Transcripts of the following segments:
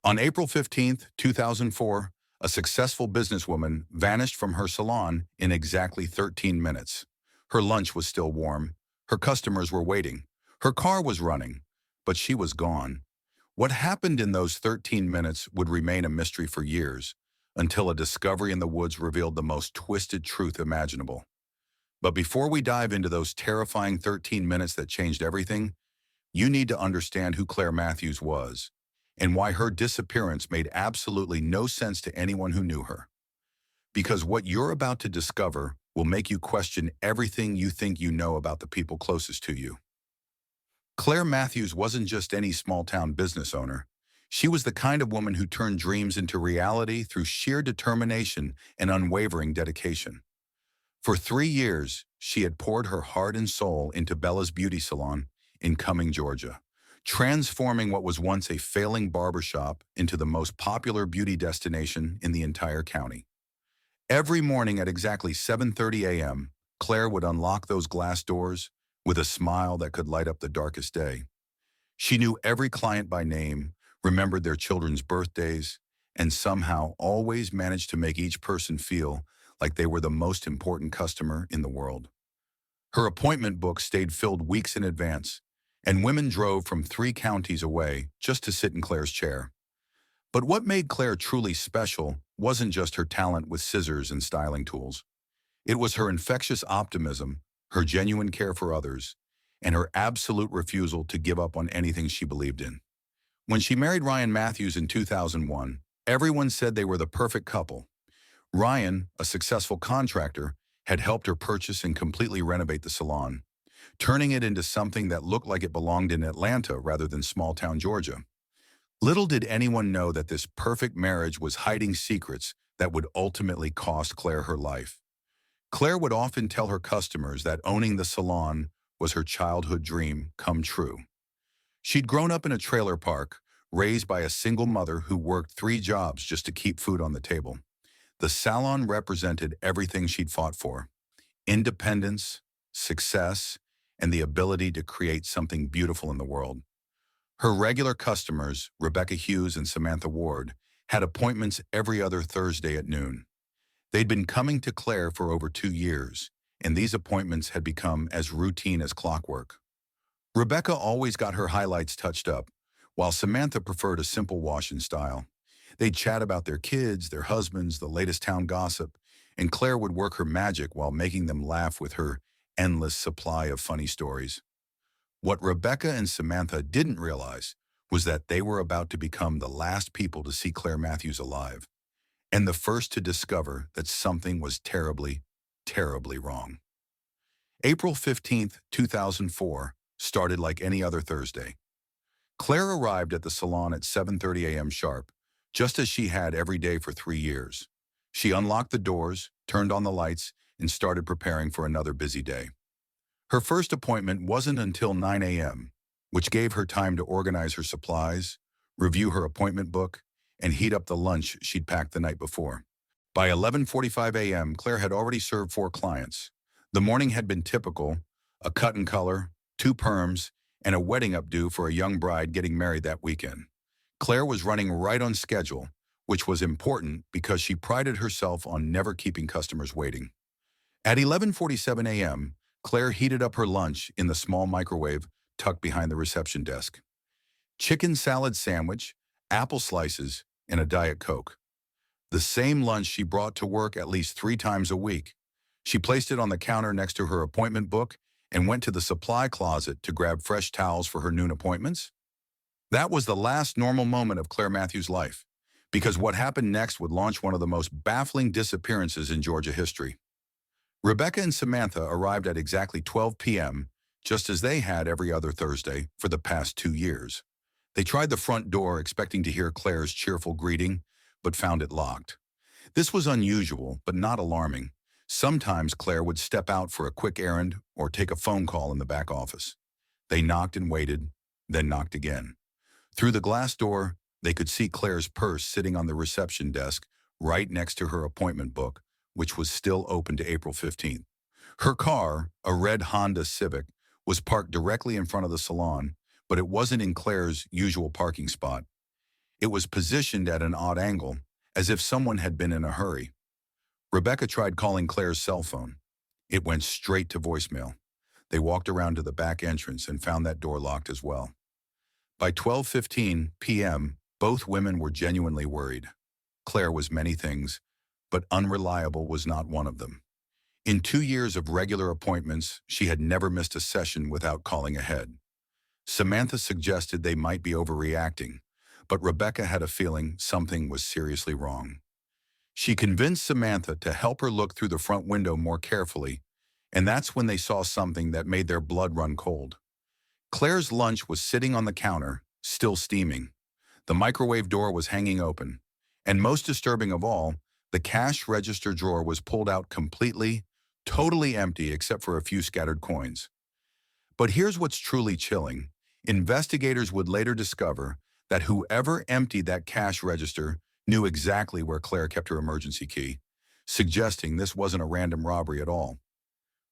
On April 15th, 2004, a successful businesswoman vanished from her salon in exactly 13 minutes. Her lunch was still warm. Her customers were waiting. Her car was running, but she was gone. What happened in those 13 minutes would remain a mystery for years, until a discovery in the woods revealed the most twisted truth imaginable. But before we dive into those terrifying 13 minutes that changed everything, you need to understand who Claire Matthews was and why her disappearance made absolutely no sense to anyone who knew her. Because what you're about to discover will make you question everything you think you know about the people closest to you. Claire Matthews wasn't just any small-town business owner. She was the kind of woman who turned dreams into reality through sheer determination and unwavering dedication. For 3 years, she had poured her heart and soul into Bella's beauty salon in Cumming, Georgia, transforming what was once a failing barbershop into the most popular beauty destination in the entire county. Every morning at exactly 7:30 a.m., Claire would unlock those glass doors with a smile that could light up the darkest day. She knew every client by name, remembered their children's birthdays, and somehow always managed to make each person feel like they were the most important customer in the world. Her appointment book stayed filled weeks in advance, and women drove from 3 counties away just to sit in Claire's chair. But what made Claire truly special wasn't just her talent with scissors and styling tools. It was her infectious optimism, her genuine care for others, and her absolute refusal to give up on anything she believed in. When she married Ryan Matthews in 2001, everyone said they were the perfect couple. Ryan, a successful contractor, had helped her purchase and completely renovate the salon, turning it into something that looked like it belonged in Atlanta rather than small-town Georgia. Little did anyone know that this perfect marriage was hiding secrets that would ultimately cost Claire her life. Claire would often tell her customers that owning the salon was her childhood dream come true. She'd grown up in a trailer park, raised by a single mother who worked 3 jobs just to keep food on the table. The salon represented everything she'd fought for: independence, success, and the ability to create something beautiful in the world. Her regular customers, Rebecca Hughes and Samantha Ward, had appointments every other Thursday at noon. They'd been coming to Claire for over 2 years, and these appointments had become as routine as clockwork. Rebecca always got her highlights touched up, while Samantha preferred a simple wash and style. They'd chat about their kids, their husbands, the latest town gossip, and Claire would work her magic while making them laugh with her endless supply of funny stories. What Rebecca and Samantha didn't realize was that they were about to become the last people to see Claire Matthews alive, and the first to discover that something was terribly, terribly wrong. April 15th, 2004 started like any other Thursday. Claire arrived at the salon at 7:30 a.m. sharp, just as she had every day for 3 years. She unlocked the doors, turned on the lights, and started preparing for another busy day. Her first appointment wasn't until 9 a.m., which gave her time to organize her supplies, review her appointment book, and heat up the lunch she'd packed the night before. By 11:45 a.m., Claire had already served 4 clients. The morning had been typical: a cut and color, 2 perms, and a wedding updo for a young bride getting married that weekend. Claire was running right on schedule, which was important because she prided herself on never keeping customers waiting. At 11:47 a.m., Claire heated up her lunch in the small microwave tucked behind the reception desk. Chicken salad sandwich, apple slices, and a Diet Coke. The same lunch she brought to work at least 3 times a week. She placed it on the counter next to her appointment book and went to the supply closet to grab fresh towels for her noon appointments. That was the last normal moment of Claire Matthews' life, because what happened next would launch one of the most baffling disappearances in Georgia history. Rebecca and Samantha arrived at exactly 12 p.m., just as they had every other Thursday for the past 2 years. They tried the front door expecting to hear Claire's cheerful greeting, but found it locked. This was unusual, but not alarming. Sometimes Claire would step out for a quick errand or take a phone call in the back office. They knocked and waited, then knocked again. Through the glass door, they could see Claire's purse sitting on the reception desk right next to her appointment book, which was still open to April 15th. Her car, a red Honda Civic, was parked directly in front of the salon, but it wasn't in Claire's usual parking spot. It was positioned at an odd angle, as if someone had been in a hurry. Rebecca tried calling Claire's cell phone. It went straight to voicemail. They walked around to the back entrance and found that door locked as well. By 12:15 p.m., both women were genuinely worried. Claire was many things, but unreliable was not one of them. In 2 years of regular appointments, she had never missed a session without calling ahead. Samantha suggested they might be overreacting, but Rebecca had a feeling something was seriously wrong. She convinced Samantha to help her look through the front window more carefully, and that's when they saw something that made their blood run cold. Claire's lunch was sitting on the counter, still steaming. The microwave door was hanging open, and most disturbing of all, the cash register drawer was pulled out completely, totally empty except for a few scattered coins. But here's what's truly chilling. Investigators would later discover that whoever emptied that cash register knew exactly where Claire kept her emergency key, suggesting this wasn't a random robbery at all.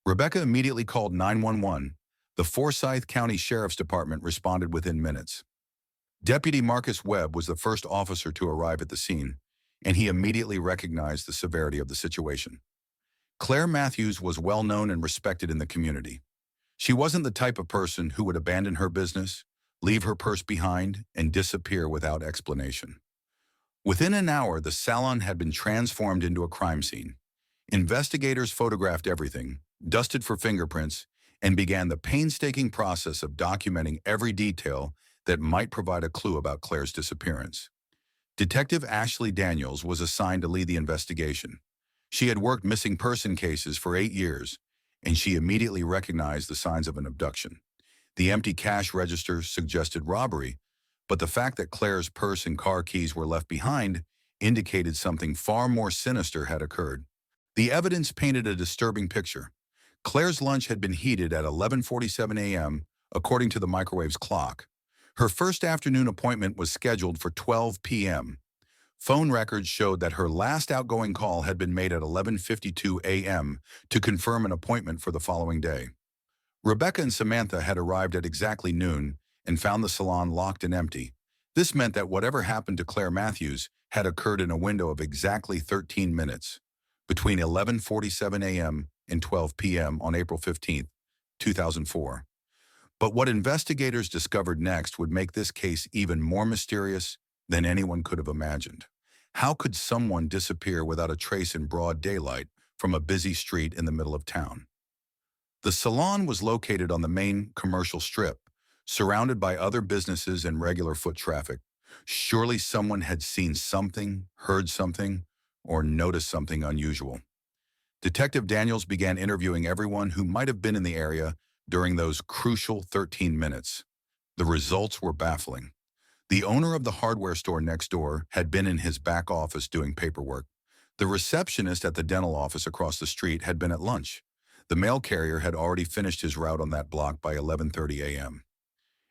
Rebecca immediately called 911. The Forsyth County Sheriff's Department responded within minutes. Deputy Marcus Webb was the first officer to arrive at the scene, and he immediately recognized the severity of the situation. Claire Matthews was well known and respected in the community. She wasn't the type of person who would abandon her business, leave her purse behind, and disappear without explanation. Within an hour, the salon had been transformed into a crime scene. Investigators photographed everything, dusted for fingerprints, and began the painstaking process of documenting every detail that might provide a clue about Claire's disappearance. Detective Ashley Daniels was assigned to lead the investigation. She had worked missing person cases for 8 years, and she immediately recognized the signs of an abduction. The empty cash register suggested robbery, but the fact that Claire's purse and car keys were left behind indicated something far more sinister had occurred. The evidence painted a disturbing picture. Claire's lunch had been heated at 11:47 a.m., according to the microwave's clock. Her first afternoon appointment was scheduled for 12 p.m. Phone records showed that her last outgoing call had been made at 11:52 a.m. to confirm an appointment for the following day. Rebecca and Samantha had arrived at exactly noon and found the salon locked and empty. This meant that whatever happened to Claire Matthews had occurred in a window of exactly 13 minutes, between 11:47 a.m. and 12 p.m. on April 15, 2004. But what investigators discovered next would make this case even more mysterious than anyone could have imagined. How could someone disappear without a trace in broad daylight from a busy street in the middle of town? The salon was located on the main commercial strip, surrounded by other businesses and regular foot traffic. Surely someone had seen something, heard something, or noticed something unusual. Detective Daniels began interviewing everyone who might have been in the area during those crucial 13 minutes. The results were baffling. The owner of the hardware store next door had been in his back office doing paperwork. The receptionist at the dental office across the street had been at lunch. The mail carrier had already finished his route on that block by 11:30 a.m.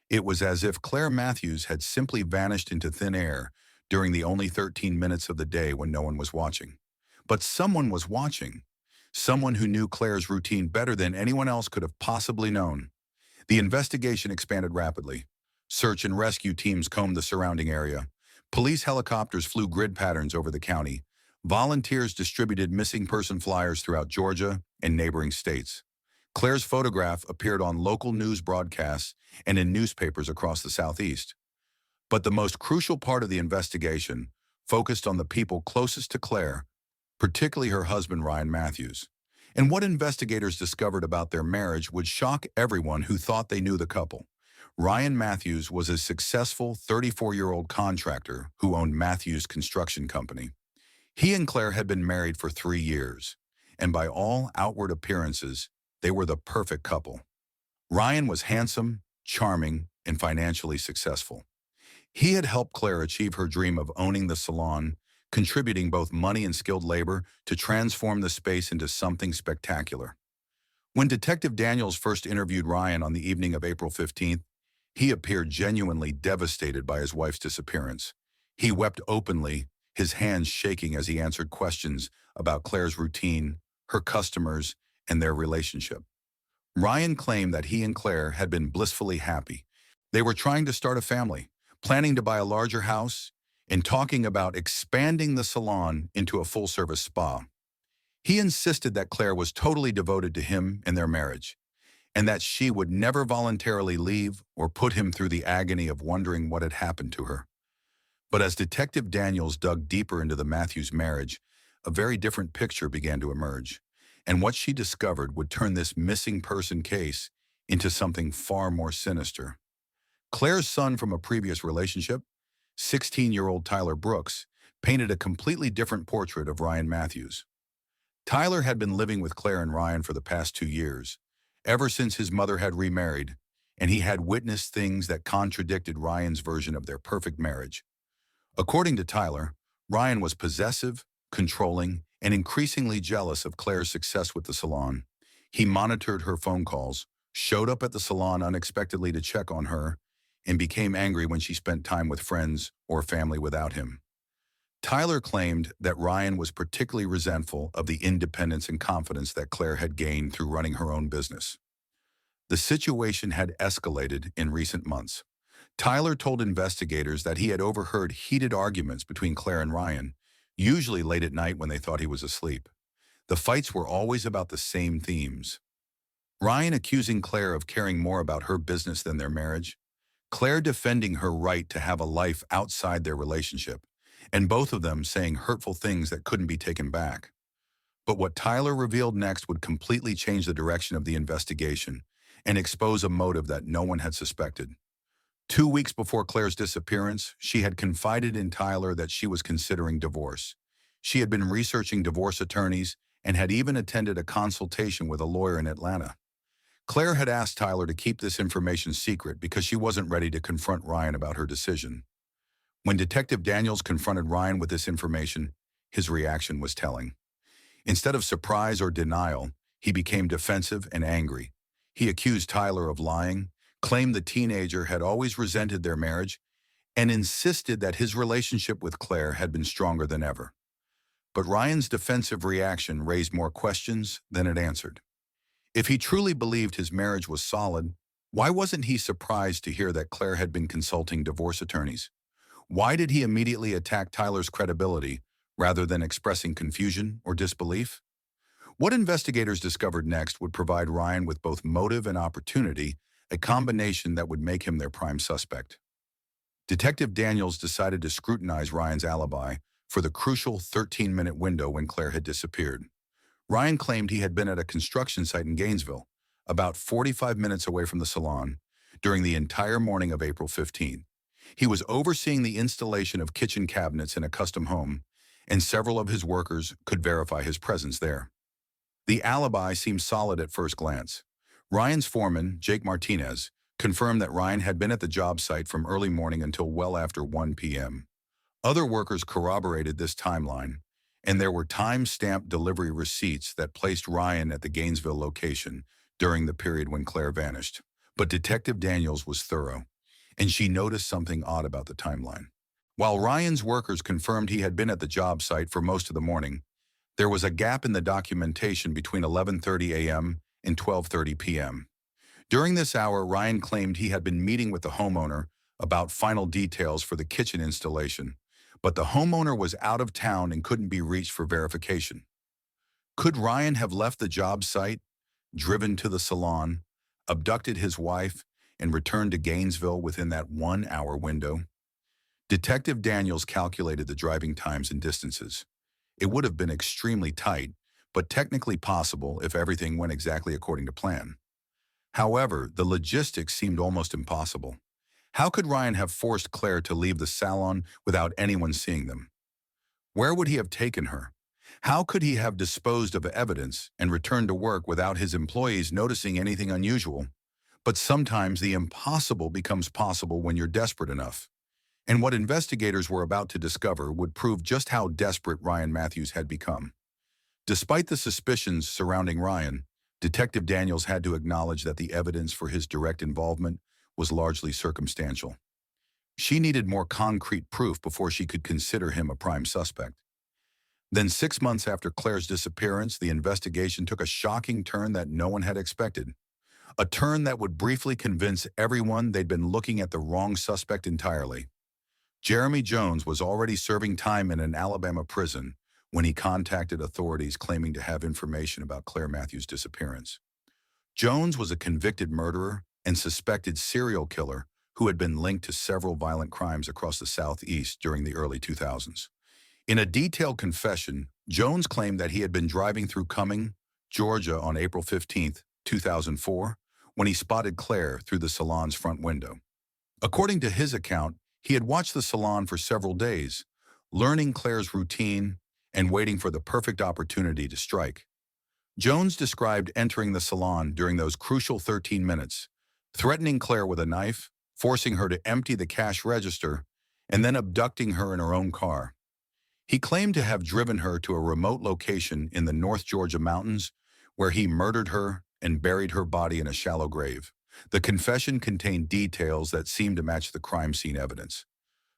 It was as if Claire Matthews had simply vanished into thin air during the only 13 minutes of the day when no one was watching. But someone was watching. Someone who knew Claire's routine better than anyone else could have possibly known. The investigation expanded rapidly. Search and rescue teams combed the surrounding area. Police helicopters flew grid patterns over the county. Volunteers distributed missing person flyers throughout Georgia and neighboring states. Claire's photograph appeared on local news broadcasts and in newspapers across the Southeast. But the most crucial part of the investigation focused on the people closest to Claire, particularly her husband, Ryan Matthews. And what investigators discovered about their marriage would shock everyone who thought they knew the couple. Ryan Matthews was a successful 34-year-old contractor who owned Matthews Construction Company. He and Claire had been married for 3 years, and by all outward appearances, they were the perfect couple. Ryan was handsome, charming, and financially successful. He had helped Claire achieve her dream of owning the salon, contributing both money and skilled labor to transform the space into something spectacular. When Detective Daniels first interviewed Ryan on the evening of April 15th, he appeared genuinely devastated by his wife's disappearance. He wept openly, his hands shaking as he answered questions about Claire's routine, her customers, and their relationship. Ryan claimed that he and Claire had been blissfully happy. They were trying to start a family, planning to buy a larger house, and talking about expanding the salon into a full-service spa. He insisted that Claire was totally devoted to him and their marriage, and that she would never voluntarily leave or put him through the agony of wondering what had happened to her. But as Detective Daniels dug deeper into the Matthews marriage, a very different picture began to emerge, and what she discovered would turn this missing person case into something far more sinister. Claire's son from a previous relationship, 16-year-old Tyler Brooks, painted a completely different portrait of Ryan Matthews. Tyler had been living with Claire and Ryan for the past 2 years, ever since his mother had remarried, and he had witnessed things that contradicted Ryan's version of their perfect marriage. According to Tyler, Ryan was possessive, controlling, and increasingly jealous of Claire's success with the salon. He monitored her phone calls, showed up at the salon unexpectedly to check on her, and became angry when she spent time with friends or family without him. Tyler claimed that Ryan was particularly resentful of the independence and confidence that Claire had gained through running her own business. The situation had escalated in recent months. Tyler told investigators that he had overheard heated arguments between Claire and Ryan, usually late at night when they thought he was asleep. The fights were always about the same themes. Ryan accusing Claire of caring more about her business than their marriage, Claire defending her right to have a life outside their relationship, and both of them saying hurtful things that couldn't be taken back. But what Tyler revealed next would completely change the direction of the investigation and expose a motive that no one had suspected. 2 weeks before Claire's disappearance, she had confided in Tyler that she was considering divorce. She had been researching divorce attorneys and had even attended a consultation with a lawyer in Atlanta. Claire had asked Tyler to keep this information secret because she wasn't ready to confront Ryan about her decision. When Detective Daniels confronted Ryan with this information, his reaction was telling. Instead of surprise or denial, he became defensive and angry. He accused Tyler of lying, claimed the teenager had always resented their marriage, and insisted that his relationship with Claire had been stronger than ever. But Ryan's defensive reaction raised more questions than it answered. If he truly believed his marriage was solid, why wasn't he surprised to hear that Claire had been consulting divorce attorneys? Why did he immediately attack Tyler's credibility rather than expressing confusion or disbelief? What investigators discovered next would provide Ryan with both motive and opportunity, a combination that would make him their prime suspect. Detective Daniels decided to scrutinize Ryan's alibi for the crucial 13-minute window when Claire had disappeared. Ryan claimed he had been at a construction site in Gainesville, about 45 minutes away from the salon, during the entire morning of April 15. He was overseeing the installation of kitchen cabinets in a custom home, and several of his workers could verify his presence there. The alibi seemed solid at first glance. Ryan's foreman, Jake Martinez, confirmed that Ryan had been at the job site from early morning until well after 1 p.m. Other workers corroborated this timeline, and there were time-stamped delivery receipts that placed Ryan at the Gainesville location during the period when Claire vanished. But Detective Daniels was thorough, and she noticed something odd about the timeline. While Ryan's workers confirmed he had been at the job site for most of the morning, there was a gap in the documentation between 11:30 a.m. and 12:30 p.m. During this hour, Ryan claimed he had been meeting with the homeowner about final details for the kitchen installation, but the homeowner was out of town and couldn't be reached for verification. Could Ryan have left the job site, driven to the salon, abducted his wife, and returned to Gainesville within that 1-hour window? Detective Daniels calculated the driving times and distances. It would have been extremely tight, but technically possible if everything went exactly according to plan. However, the logistics seemed almost impossible. How could Ryan have forced Claire to leave the salon without anyone seeing them? Where would he have taken her? How could he have disposed of evidence and returned to work without his employees noticing anything unusual? But sometimes the impossible becomes possible when you're desperate enough. And what investigators were about to discover would prove just how desperate Ryan Matthews had become. Despite the suspicions surrounding Ryan, Detective Daniels had to acknowledge that the evidence for his direct involvement was largely circumstantial. She needed more concrete proof before she could consider him a prime suspect. Then 6 months after Claire's disappearance, the investigation took a shocking turn that no one had expected. A turn that would briefly convince everyone they'd been looking at the wrong suspect entirely. Jeremy Jones was already serving time in an Alabama prison when he contacted authorities claiming to have information about Claire Matthews' disappearance. Jones was a convicted murderer and suspected serial killer who had been linked to several violent crimes across the Southeast during the early 2000s. In a detailed confession, Jones claimed that he had been driving through Cumming, Georgia on April 15, 2004, when he spotted Claire through the salon's front window. According to his account, he had watched the salon for several days, learning Claire's routine and waiting for the perfect opportunity to strike. Jones described entering the salon during those crucial 13 minutes, threatening Claire with a knife, forcing her to empty the cash register, and then abducting her in her own car. He claimed to have driven her to a remote location in the North Georgia mountains where he murdered her and buried her body in a shallow grave. The confession contained details that seemed to match the crime scene evidence.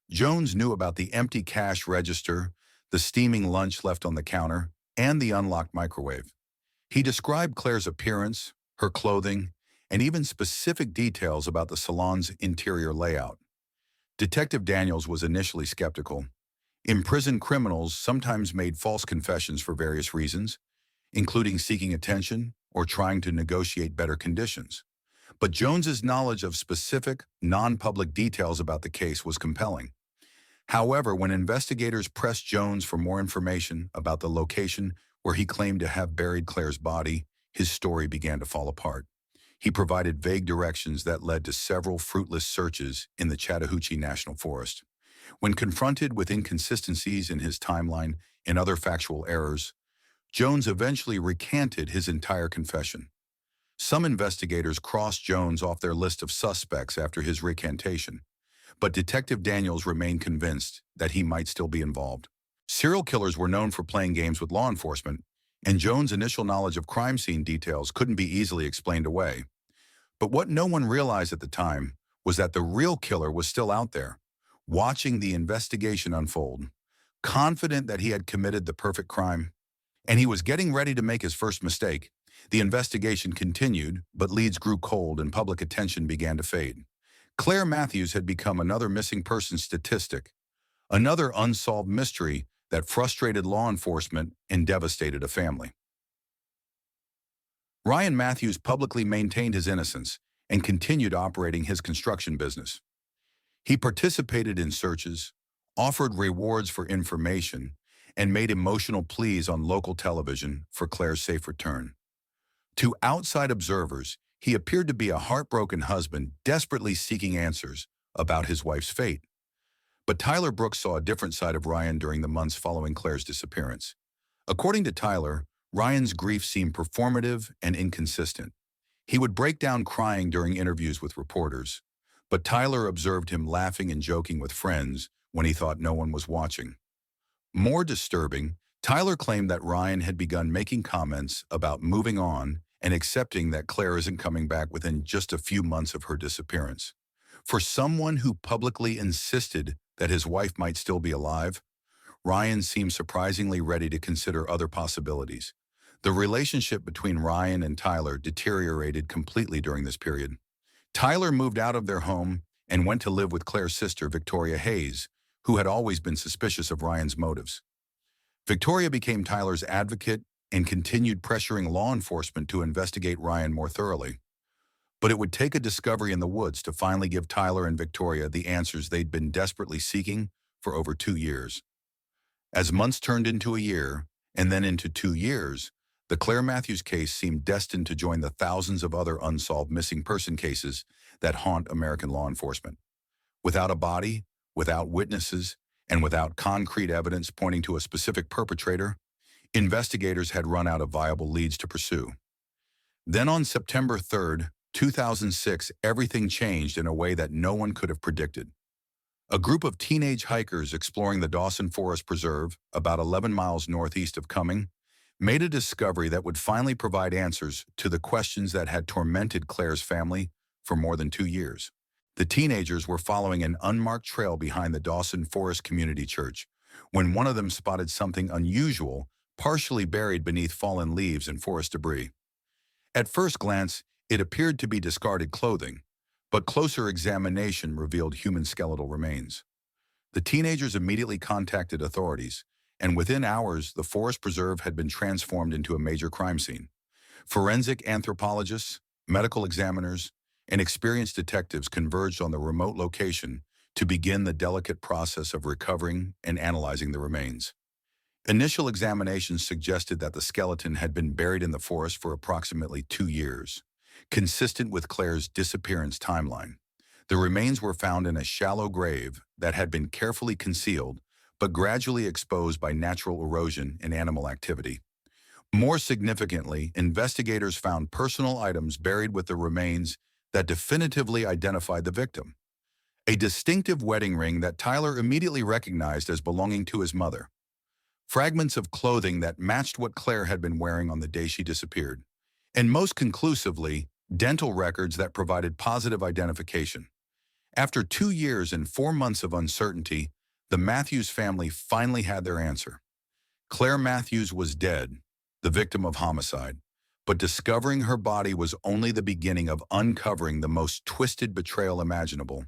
Jones knew about the empty cash register, the steaming lunch left on the counter, and the unlocked microwave. He described Claire's appearance, her clothing, and even specific details about the salon's interior layout. Detective Daniels was initially skeptical. Imprisoned criminals sometimes made false confessions for various reasons, including seeking attention or trying to negotiate better conditions. But Jones's knowledge of specific, non-public details about the case was compelling. However, when investigators pressed Jones for more information about the location where he claimed to have buried Claire's body, his story began to fall apart. He provided vague directions that led to several fruitless searches in the Chattahoochee National Forest. When confronted with inconsistencies in his timeline and other factual errors, Jones eventually recanted his entire confession. Some investigators crossed Jones off their list of suspects after his recantation, but Detective Daniels remained convinced that he might still be involved. Serial killers were known for playing games with law enforcement, and Jones' initial knowledge of crime scene details couldn't be easily explained away. But what no one realized at the time was that the real killer was still out there, watching the investigation unfold, confident that he had committed the perfect crime, and he was getting ready to make his first mistake. The investigation continued, but leads grew cold and public attention began to fade. Claire Matthews had become another missing person statistic, another unsolved mystery that frustrated law enforcement and devastated a family. Ryan Matthews publicly maintained his innocence and continued operating his construction business. He participated in searches, offered rewards for information, and made emotional pleas on local television for Claire's safe return. To outside observers, he appeared to be a heartbroken husband desperately seeking answers about his wife's fate. But Tyler Brooks saw a different side of Ryan during the months following Claire's disappearance. According to Tyler, Ryan's grief seemed performative and inconsistent. He would break down crying during interviews with reporters, but Tyler observed him laughing and joking with friends when he thought no one was watching. More disturbing, Tyler claimed that Ryan had begun making comments about moving on and accepting that Claire isn't coming back within just a few months of her disappearance. For someone who publicly insisted that his wife might still be alive, Ryan seemed surprisingly ready to consider other possibilities. The relationship between Ryan and Tyler deteriorated completely during this period. Tyler moved out of their home and went to live with Claire's sister, Victoria Hayes, who had always been suspicious of Ryan's motives. Victoria became Tyler's advocate and continued pressuring law enforcement to investigate Ryan more thoroughly. But it would take a discovery in the woods to finally give Tyler and Victoria the answers they'd been desperately seeking for over 2 years. As months turned into a year, and then into 2 years, the Claire Matthews case seemed destined to join the thousands of other unsolved missing person cases that haunt American law enforcement. Without a body, without witnesses, and without concrete evidence pointing to a specific perpetrator, investigators had run out of viable leads to pursue. Then on September 3, 2006, everything changed in a way that no one could have predicted. A group of teenage hikers exploring the Dawson Forest Preserve, about 11 miles northeast of Cumming, made a discovery that would finally provide answers to the questions that had tormented Claire's family for more than 2 years. The teenagers were following an unmarked trail behind the Dawson Forest Community Church when one of them spotted something unusual, partially buried beneath fallen leaves and forest debris. At first glance, it appeared to be discarded clothing, but closer examination revealed human skeletal remains. The teenagers immediately contacted authorities, and within hours, the forest preserve had been transformed into a major crime scene. Forensic anthropologists, medical examiners, and experienced detectives converged on the remote location to begin the delicate process of recovering and analyzing the remains. Initial examinations suggested that the skeleton had been buried in the forest for approximately 2 years, consistent with Claire's disappearance timeline. The remains were found in a shallow grave that had been carefully concealed, but gradually exposed by natural erosion and animal activity. More significantly, investigators found personal items buried with the remains that definitively identified the victim. A distinctive wedding ring that Tyler immediately recognized as belonging to his mother. Fragments of clothing that matched what Claire had been wearing on the day she disappeared. And most conclusively, dental records that provided positive identification. After 2 years and 4 months of uncertainty, the Matthews family finally had their answer. Claire Matthews was dead, the victim of homicide, but discovering her body was only the beginning of uncovering the most twisted betrayal imaginable.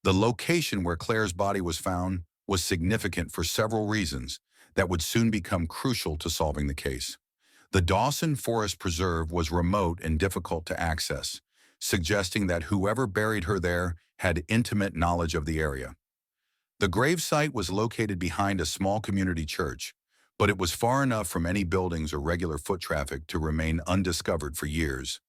The location where Claire's body was found was significant for several reasons that would soon become crucial to solving the case. The Dawson Forest Preserve was remote and difficult to access, suggesting that whoever buried her there had intimate knowledge of the area. The gravesite was located behind a small community church, but it was far enough from any buildings or regular foot traffic to remain undiscovered for years.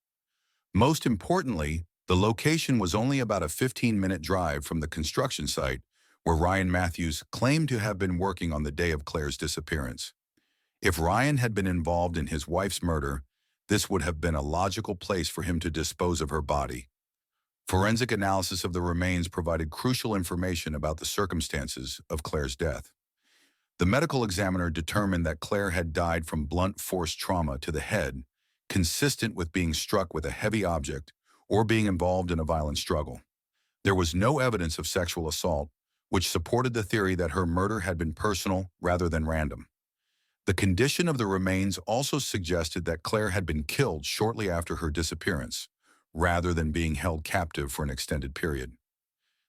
Most importantly, the location was only about a 15-minute drive from the construction site where Ryan Matthews claimed to have been working on the day of Claire's disappearance. If Ryan had been involved in his wife's murder, this would have been a logical place for him to dispose of her body. Forensic analysis of the remains provided crucial information about the circumstances of Claire's death. The medical examiner determined that Claire had died from blunt force trauma to the head, consistent with being struck with a heavy object or being involved in a violent struggle. There was no evidence of sexual assault, which supported the theory that her murder had been personal rather than random. The condition of the remains also suggested that Claire had been killed shortly after her disappearance, rather than being held captive for an extended period.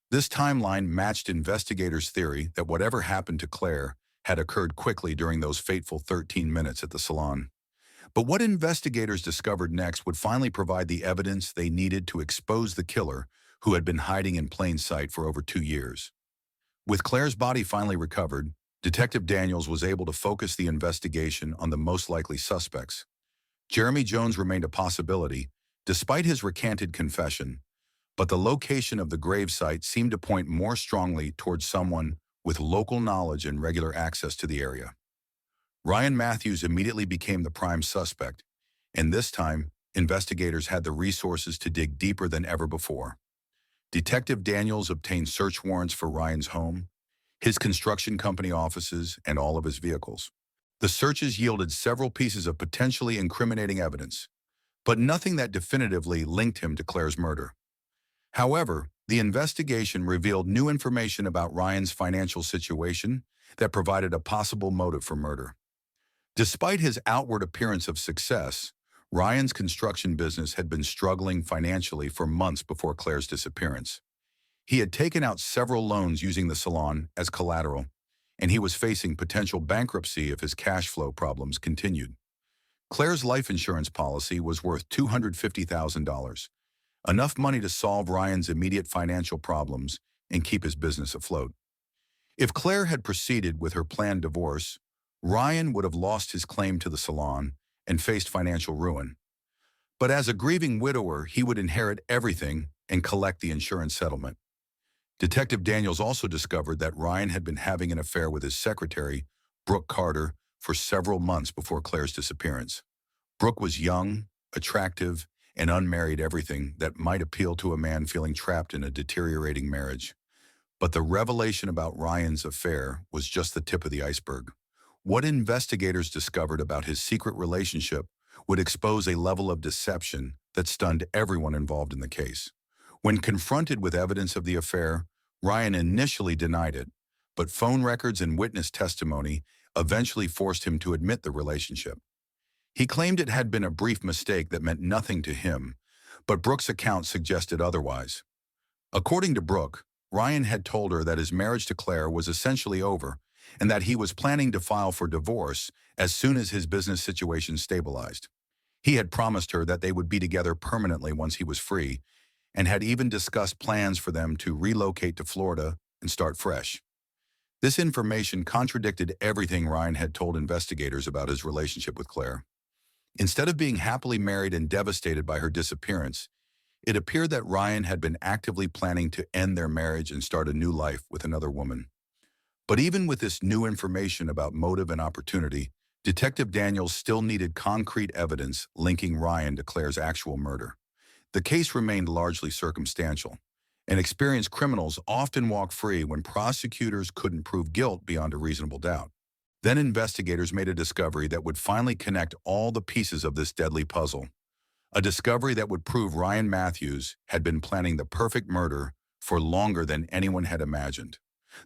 This timeline matched investigators' theory that whatever happened to Claire had occurred quickly during those fateful 13 minutes at the salon. But what investigators discovered next would finally provide the evidence they needed to expose the killer who had been hiding in plain sight for over 2 years. With Claire's body finally recovered, Detective Daniels was able to focus the investigation on the most likely suspects. Jeremy Jones remained a possibility, despite his recanted confession, but the location of the gravesite seemed to point more strongly towards someone with local knowledge and regular access to the area. Ryan Matthews immediately became the prime suspect, and this time, investigators had the resources to dig deeper than ever before. Detective Daniels obtained search warrants for Ryan's home, his construction company offices, and all of his vehicles. The searches yielded several pieces of potentially incriminating evidence, but nothing that definitively linked him to Claire's murder. However, the investigation revealed new information about Ryan's financial situation that provided a possible motive for murder. Despite his outward appearance of success, Ryan's construction business had been struggling financially for months before Claire's disappearance. He had taken out several loans using the salon as collateral, and he was facing potential bankruptcy if his cash flow problems continued. Claire's life insurance policy was worth $250,000, enough money to solve Ryan's immediate financial problems and keep his business afloat. If Claire had proceeded with her planned divorce, Ryan would have lost his claim to the salon and faced financial ruin. But as a grieving widower, he would inherit everything and collect the insurance settlement. Detective Daniels also discovered that Ryan had been having an affair with his secretary, Brooke Carter, for several months before Claire's disappearance. Brooke was young, attractive, and unmarried, everything that might appeal to a man feeling trapped in a deteriorating marriage. But the revelation about Ryan's affair was just the tip of the iceberg. What investigators discovered about his secret relationship would expose a level of deception that stunned everyone involved in the case. When confronted with evidence of the affair, Ryan initially denied it, but phone records and witness testimony eventually forced him to admit the relationship. He claimed it had been a brief mistake that meant nothing to him, but Brooke's account suggested otherwise. According to Brooke, Ryan had told her that his marriage to Claire was essentially over and that he was planning to file for divorce as soon as his business situation stabilized. He had promised her that they would be together permanently once he was free, and had even discussed plans for them to relocate to Florida and start fresh. This information contradicted everything Ryan had told investigators about his relationship with Claire. Instead of being happily married and devastated by her disappearance, it appeared that Ryan had been actively planning to end their marriage and start a new life with another woman. But even with this new information about motive and opportunity, Detective Daniels still needed concrete evidence linking Ryan to Claire's actual murder. The case remained largely circumstantial, and experienced criminals often walk free when prosecutors couldn't prove guilt beyond a reasonable doubt. Then investigators made a discovery that would finally connect all the pieces of this deadly puzzle. A discovery that would prove Ryan Matthews had been planning the perfect murder for longer than anyone had imagined.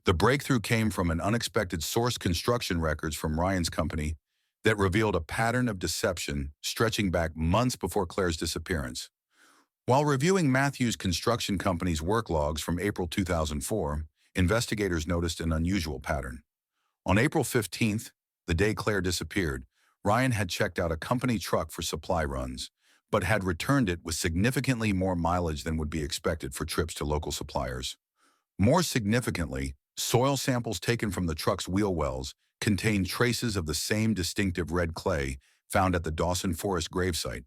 The breakthrough came from an unexpected source: construction records from Ryan's company that revealed a pattern of deception stretching back months before Claire's disappearance. While reviewing Matthews Construction Company's work logs from April 2004, investigators noticed an unusual pattern. On April 15th, the day Claire disappeared, Ryan had checked out a company truck for supply runs, but had returned it with significantly more mileage than would be expected for trips to local suppliers. More significantly, soil samples taken from the truck's wheel wells contained traces of the same distinctive red clay found at the Dawson Forest gravesite.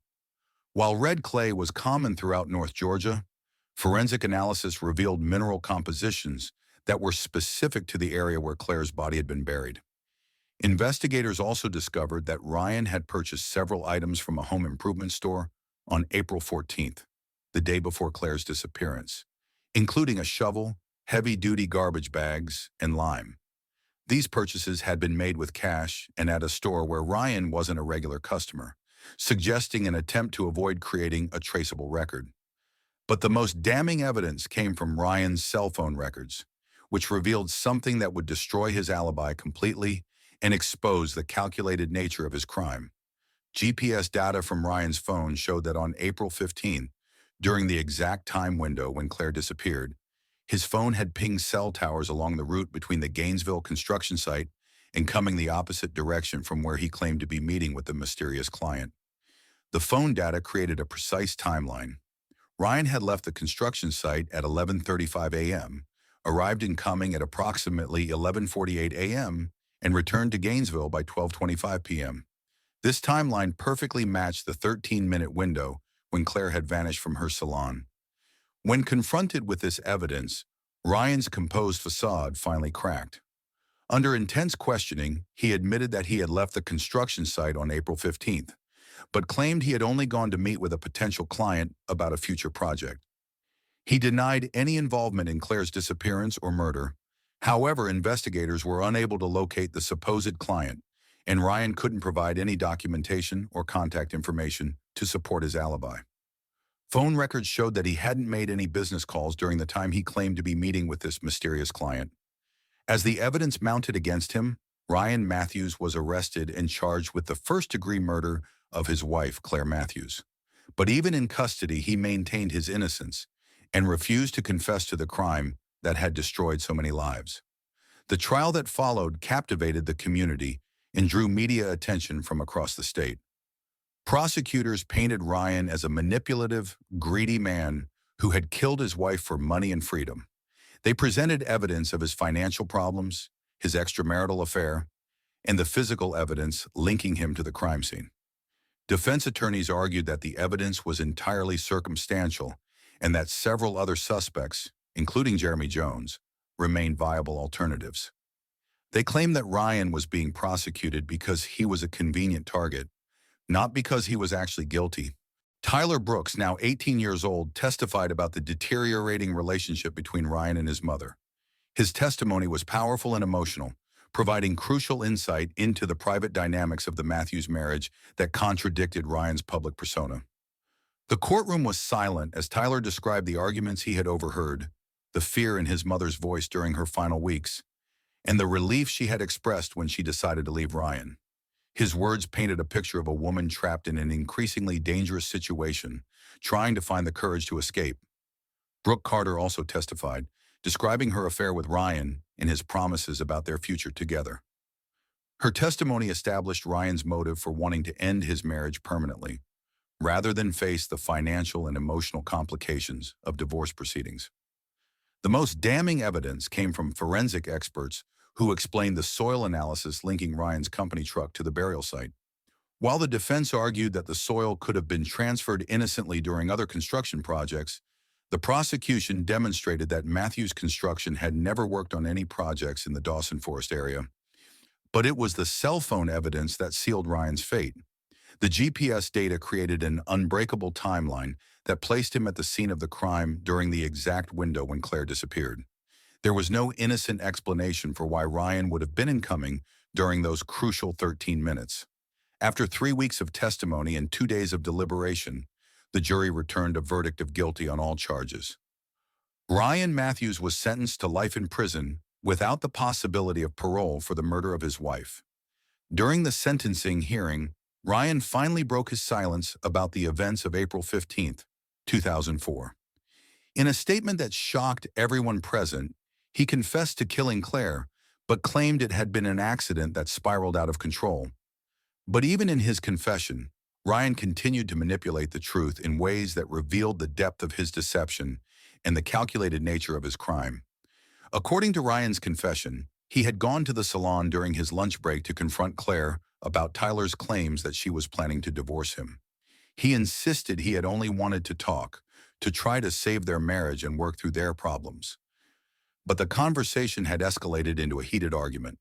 While red clay was common throughout North Georgia, forensic analysis revealed mineral compositions that were specific to the area where Claire's body had been buried. Investigators also discovered that Ryan had purchased several items from a home improvement store on April 14th, the day before Claire's disappearance, including a shovel, heavy-duty garbage bags, and lime. These purchases had been made with cash and at a store where Ryan wasn't a regular customer, suggesting an attempt to avoid creating a traceable record. But the most damning evidence came from Ryan's cell phone records, which revealed something that would destroy his alibi completely and expose the calculated nature of his crime. GPS data from Ryan's phone showed that on April 15, during the exact time window when Claire disappeared, his phone had pinged cell towers along the route between the Gainesville construction site and Cumming, the opposite direction from where he claimed to be meeting with the mysterious client. The phone data created a precise timeline. Ryan had left the construction site at 11:35 a.m., arrived in Cumming at approximately 11:48 a.m., and returned to Gainesville by 12:25 p.m. This timeline perfectly matched the 13-minute window when Claire had vanished from her salon. When confronted with this evidence, Ryan's composed facade finally cracked. Under intense questioning, he admitted that he had left the construction site on April 15th, but claimed he had only gone to meet with a potential client about a future project. He denied any involvement in Claire's disappearance or murder. However, investigators were unable to locate the supposed client, and Ryan couldn't provide any documentation or contact information to support his alibi. Phone records showed that he hadn't made any business calls during the time he claimed to be meeting with this mysterious client. As the evidence mounted against him, Ryan Matthews was arrested and charged with the first-degree murder of his wife, Claire Matthews. But even in custody, he maintained his innocence and refused to confess to the crime that had destroyed so many lives. The trial that followed captivated the community and drew media attention from across the state. Prosecutors painted Ryan as a manipulative, greedy man who had killed his wife for money and freedom. They presented evidence of his financial problems, his extramarital affair, and the physical evidence linking him to the crime scene. Defense attorneys argued that the evidence was entirely circumstantial and that several other suspects, including Jeremy Jones, remained viable alternatives. They claimed that Ryan was being prosecuted because he was a convenient target, not because he was actually guilty. Tyler Brooks, now 18 years old, testified about the deteriorating relationship between Ryan and his mother. His testimony was powerful and emotional, providing crucial insight into the private dynamics of the Matthews marriage that contradicted Ryan's public persona. The courtroom was silent as Tyler described the arguments he had overheard, the fear in his mother's voice during her final weeks, and the relief she had expressed when she decided to leave Ryan. His words painted a picture of a woman trapped in an increasingly dangerous situation, trying to find the courage to escape. Brooke Carter also testified, describing her affair with Ryan and his promises about their future together. Her testimony established Ryan's motive for wanting to end his marriage permanently, rather than face the financial and emotional complications of divorce proceedings. The most damning evidence came from forensic experts who explained the soil analysis linking Ryan's company truck to the burial site. While the defense argued that the soil could have been transferred innocently during other construction projects, the prosecution demonstrated that Matthews Construction had never worked on any projects in the Dawson Forest area. But it was the cell phone evidence that sealed Ryan's fate. The GPS data created an unbreakable timeline that placed him at the scene of the crime during the exact window when Claire disappeared. There was no innocent explanation for why Ryan would have been in Cumming during those crucial 13 minutes. After 3 weeks of testimony and 2 days of deliberation, the jury returned a verdict of guilty on all charges. Ryan Matthews was sentenced to life in prison without the possibility of parole for the murder of his wife. During the sentencing hearing, Ryan finally broke his silence about the events of April 15, 2004. In a statement that shocked everyone present, he confessed to killing Claire, but claimed it had been an accident that spiraled out of control. But even in his confession, Ryan continued to manipulate the truth in ways that revealed the depth of his deception and the calculated nature of his crime. According to Ryan's confession, he had gone to the salon during his lunch break to confront Claire about Tyler's claims that she was planning to divorce him. He insisted he had only wanted to talk, to try to save their marriage and work through their problems. But the conversation had escalated into a heated argument.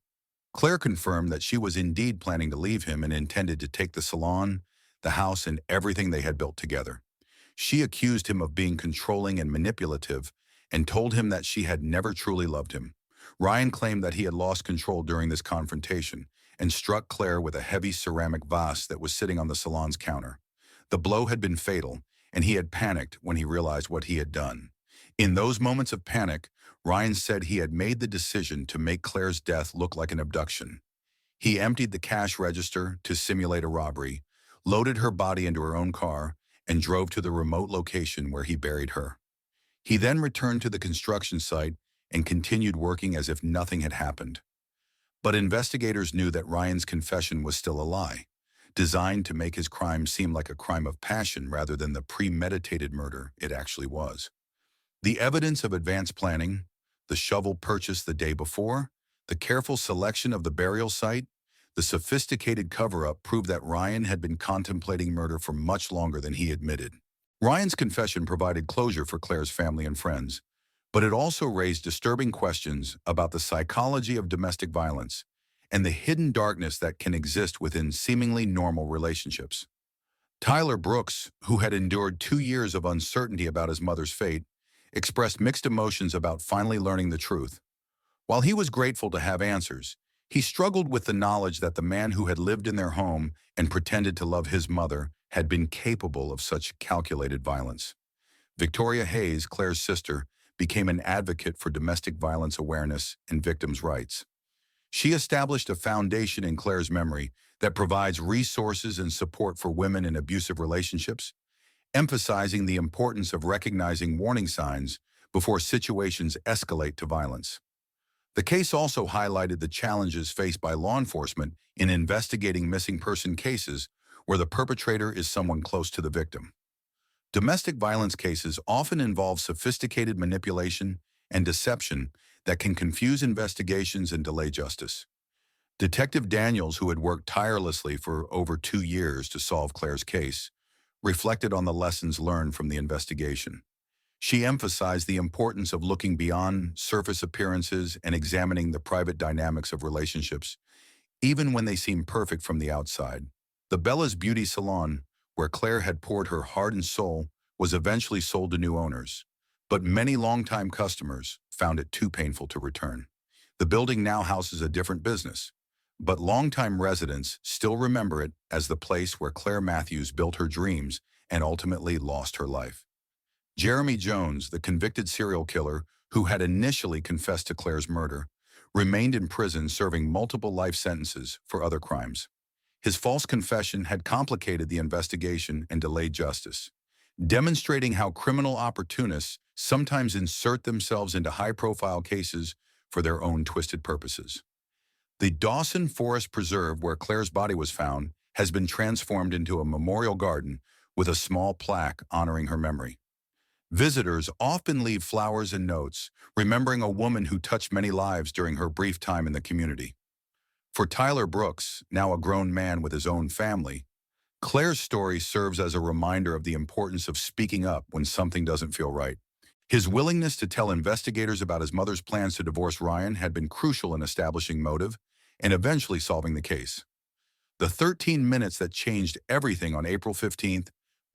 Claire confirmed that she was indeed planning to leave him and intended to take the salon, the house, and everything they had built together. She accused him of being controlling and manipulative and told him that she had never truly loved him. Ryan claimed that he had lost control during this confrontation and struck Claire with a heavy ceramic vase that was sitting on the salon's counter. The blow had been fatal, and he had panicked when he realized what he had done. In those moments of panic, Ryan said he had made the decision to make Claire's death look like an abduction. He emptied the cash register to simulate a robbery, loaded her body into her own car, and drove to the remote location where he buried her. He then returned to the construction site and continued working as if nothing had happened. But investigators knew that Ryan's confession was still a lie, designed to make his crime seem like a crime of passion rather than the premeditated murder it actually was. The evidence of advanced planning, the shovel purchased the day before, the careful selection of the burial site, the sophisticated cover-up proved that Ryan had been contemplating murder for much longer than he admitted. Ryan's confession provided closure for Claire's family and friends, but it also raised disturbing questions about the psychology of domestic violence and the hidden darkness that can exist within seemingly normal relationships. Tyler Brooks, who had endured 2 years of uncertainty about his mother's fate, expressed mixed emotions about finally learning the truth. While he was grateful to have answers, he struggled with the knowledge that the man who had lived in their home and pretended to love his mother had been capable of such calculated violence. Victoria Hayes, Claire's sister, became an advocate for domestic violence awareness and victims' rights. She established a foundation in Claire's memory that provides resources and support for women in abusive relationships, emphasizing the importance of recognizing warning signs before situations escalate to violence. The case also highlighted the challenges faced by law enforcement in investigating missing person cases where the perpetrator is someone close to the victim. Domestic violence cases often involve sophisticated manipulation and deception that can confuse investigations and delay justice. Detective Daniels, who had worked tirelessly for over 2 years to solve Claire's case, reflected on the lessons learned from the investigation. She emphasized the importance of looking beyond surface appearances and examining the private dynamics of relationships, even when they seem perfect from the outside. The Bella's Beauty Salon, where Claire had poured her heart and soul, was eventually sold to new owners, but many longtime customers found it too painful to return. The building now houses a different business, but longtime residents still remember it as the place where Claire Matthews built her dreams and ultimately lost her life. Jeremy Jones, the convicted serial killer who had initially confessed to Claire's murder, remained in prison serving multiple life sentences for other crimes. His false confession had complicated the investigation and delayed justice. demonstrating how criminal opportunists sometimes insert themselves into high-profile cases for their own twisted purposes. The Dawson Forest Preserve, where Claire's body was found, has been transformed into a memorial garden with a small plaque honoring her memory. Visitors often leave flowers and notes, remembering a woman who touched many lives during her brief time in the community. For Tyler Brooks, now a grown man with his own family, Claire's story serves as a reminder of the importance of speaking up when something doesn't feel right. His willingness to tell investigators about his mother's plans to divorce Ryan had been crucial in establishing motive and eventually solving the case. The 13 minutes that changed everything on April 15,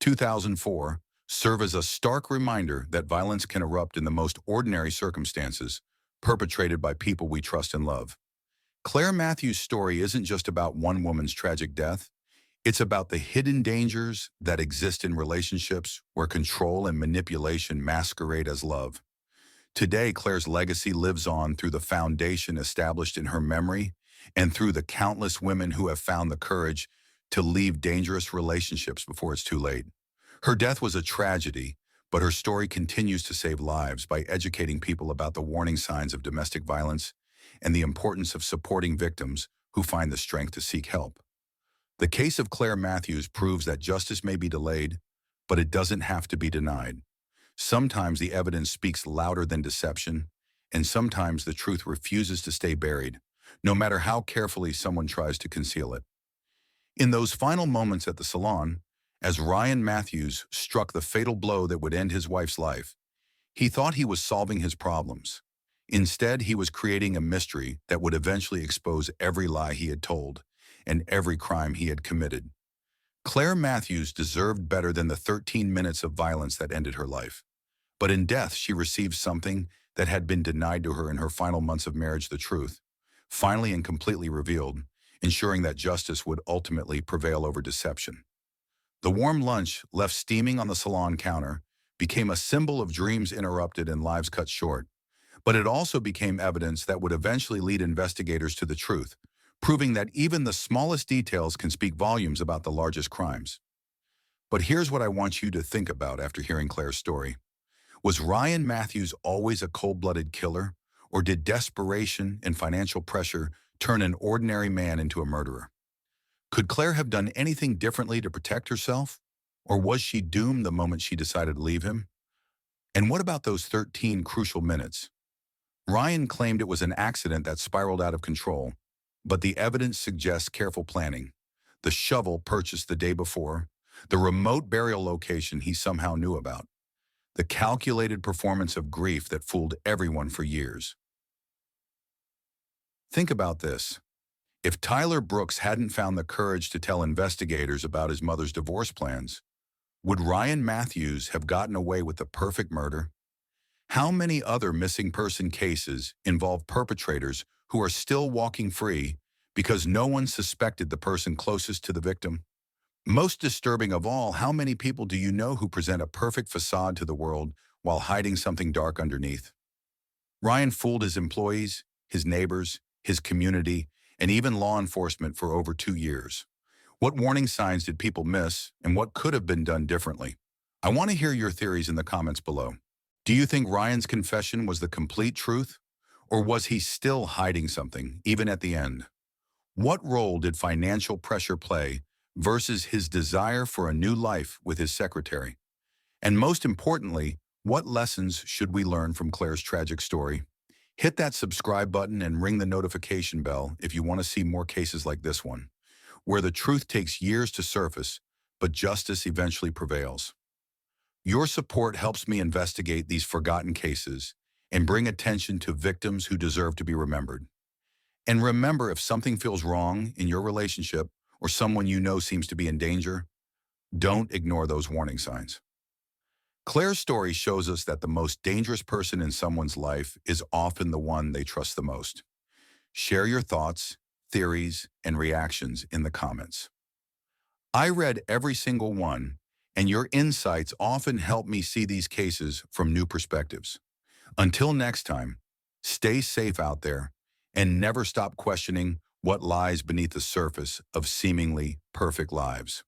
2004, serve as a stark reminder that violence can erupt in the most ordinary circumstances, perpetrated by people we trust and love. Claire Matthews' story isn't just about one woman's tragic death. It's about the hidden dangers that exist in relationships where control and manipulation masquerade as love. Today, Claire's legacy lives on through the foundation established in her memory and through the countless women who have found the courage to leave dangerous relationships before it's too late. Her death was a tragedy, but her story continues to save lives by educating people about the warning signs of domestic violence and the importance of supporting victims who find the strength to seek help. The case of Claire Matthews proves that justice may be delayed, but it doesn't have to be denied. Sometimes the evidence speaks louder than deception, and sometimes the truth refuses to stay buried, no matter how carefully someone tries to conceal it. In those final moments at the Salon, as Ryan Matthews struck the fatal blow that would end his wife's life, he thought he was solving his problems. Instead, he was creating a mystery that would eventually expose every lie he had told and every crime he had committed. Claire Matthews deserved better than the 13 minutes of violence that ended her life. But in death, she received something that had been denied to her in her final months of marriage: the truth, finally and completely revealed, ensuring that justice would ultimately prevail over deception. The warm lunch left steaming on the salon counter became a symbol of dreams interrupted and lives cut short, but it also became evidence that would eventually lead investigators to the truth, proving that even the smallest details can speak volumes about the largest crimes. But here's what I want you to think about after hearing Claire's story. Was Ryan Matthews always a cold-blooded killer, or did desperation and financial pressure turn an ordinary man into a murderer? Could Claire have done anything differently to protect herself, or was she doomed the moment she decided to leave him? And what about those 13 crucial minutes? Ryan claimed it was an accident that spiraled out of control, but the evidence suggests careful planning. The shovel purchased the day before, the remote burial location he somehow knew about, the calculated performance of grief that fooled everyone for years. Think about this. If Tyler Brooks hadn't found the courage to tell investigators about his mother's divorce plans, would Ryan Matthews have gotten away with the perfect murder? How many other missing person cases involve perpetrators who are still walking free because no one suspected the person closest to the victim? Most disturbing of all, how many people do you know who present a perfect facade to the world while hiding something dark underneath? Ryan fooled his employees, his neighbors, his community, and even law enforcement for over 2 years. What warning signs did people miss, and what could have been done differently? I want to hear your theories in the comments below. Do you think Ryan's confession was the complete truth, or was he still hiding something, even at the end? What role did financial pressure play versus his desire for a new life with his secretary? And most importantly, what lessons should we learn from Claire's tragic story? Hit that subscribe button and ring the notification bell if you want to see more cases like this one, where the truth takes years to surface, but justice eventually prevails. Your support helps me investigate these forgotten cases and bring attention to victims who deserve to be remembered. And remember, if something feels wrong in your relationship or someone you know seems to be in danger, don't ignore those warning signs. Claire's story shows us that the most dangerous person in someone's life is often the one they trust the most. Share your thoughts, theories, and reactions in the comments. I read every single one, and your insights often help me see these cases from new perspectives. Until next time, stay safe out there and never stop questioning what lies beneath the surface of seemingly perfect lives.